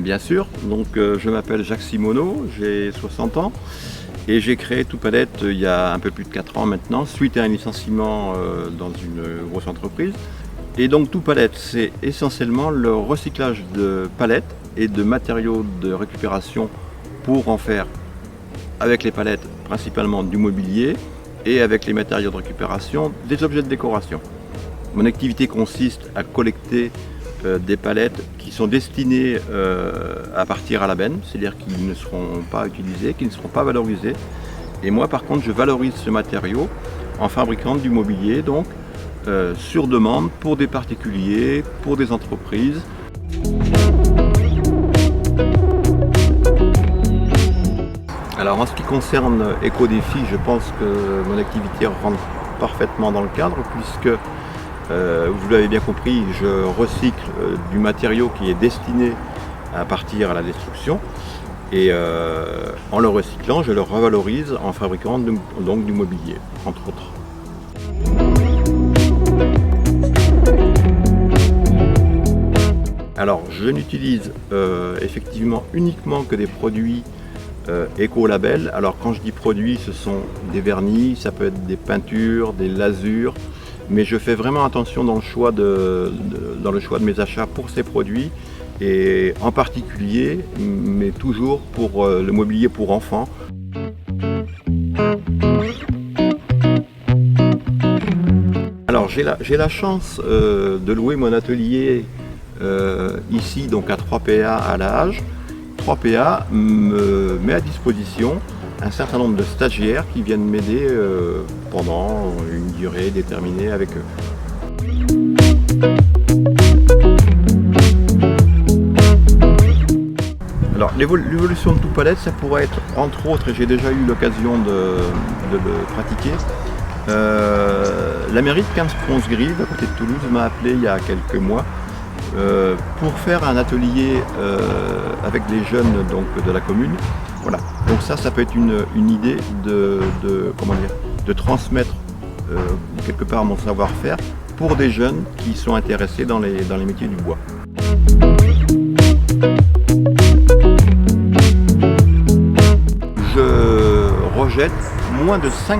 Bien sûr, donc je m'appelle Jacques Simoneau, j'ai 60 ans et j'ai créé Tout Palette il y a un peu plus de 4 ans maintenant, suite à un licenciement dans une grosse entreprise. Et donc Tout Palette, c'est essentiellement le recyclage de palettes et de matériaux de récupération pour en faire, avec les palettes, principalement du mobilier et avec les matériaux de récupération, des objets de décoration. Mon activité consiste à collecter des palettes qui sont destinées à partir à la benne, c'est-à-dire qu'ils ne seront pas utilisés, qui ne seront pas valorisés. Et moi par contre je valorise ce matériau en fabriquant du mobilier, donc sur demande pour des particuliers, pour des entreprises. Alors en ce qui concerne Éco-Défi, je pense que mon activité rentre parfaitement dans le cadre puisque vous l'avez bien compris, je recycle du matériau qui est destiné à partir à la destruction et en le recyclant, je le revalorise en fabriquant donc du mobilier, entre autres. Alors je n'utilise effectivement uniquement que des produits éco-label. Alors quand je dis produits, ce sont des vernis, ça peut être des peintures, des lasures, mais je fais vraiment attention dans le choix de mes achats pour ces produits et en particulier, mais toujours pour le mobilier pour enfants. Alors j'ai la chance de louer mon atelier ici donc à 3PA à La Hage. 3PA me met à disposition un certain nombre de stagiaires qui viennent m'aider pendant une durée déterminée avec eux. Alors l'évolution de Tout Palette, ça pourrait être entre autres, et j'ai déjà eu l'occasion de le pratiquer, la mairie de 15-Pons-Grive, à côté de Toulouse, m'a appelé il y a quelques mois pour faire un atelier avec les jeunes donc, de la commune. Voilà. Donc ça peut être une idée de transmettre quelque part mon savoir-faire pour des jeunes qui sont intéressés dans les métiers du bois. Je rejette moins de 5%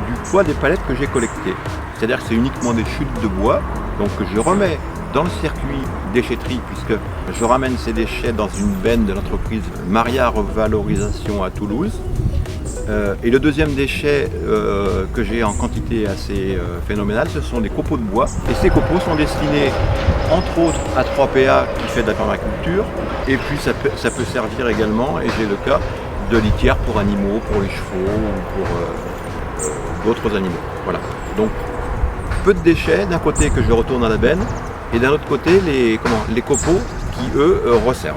du poids des palettes que j'ai collectées. C'est-à-dire que c'est uniquement des chutes de bois, donc que je remets dans le circuit déchetterie, puisque je ramène ces déchets dans une benne de l'entreprise Maria Revalorisation à Toulouse. Et le deuxième déchet que j'ai en quantité assez phénoménale, ce sont des copeaux de bois. Et ces copeaux sont destinés entre autres à 3PA qui fait de la permaculture, et puis ça peut servir également, et j'ai le cas, de litière pour animaux, pour les chevaux ou pour d'autres animaux. Voilà. Donc peu de déchets d'un côté que je retourne à la benne, et d'un autre côté les copeaux qui eux resservent.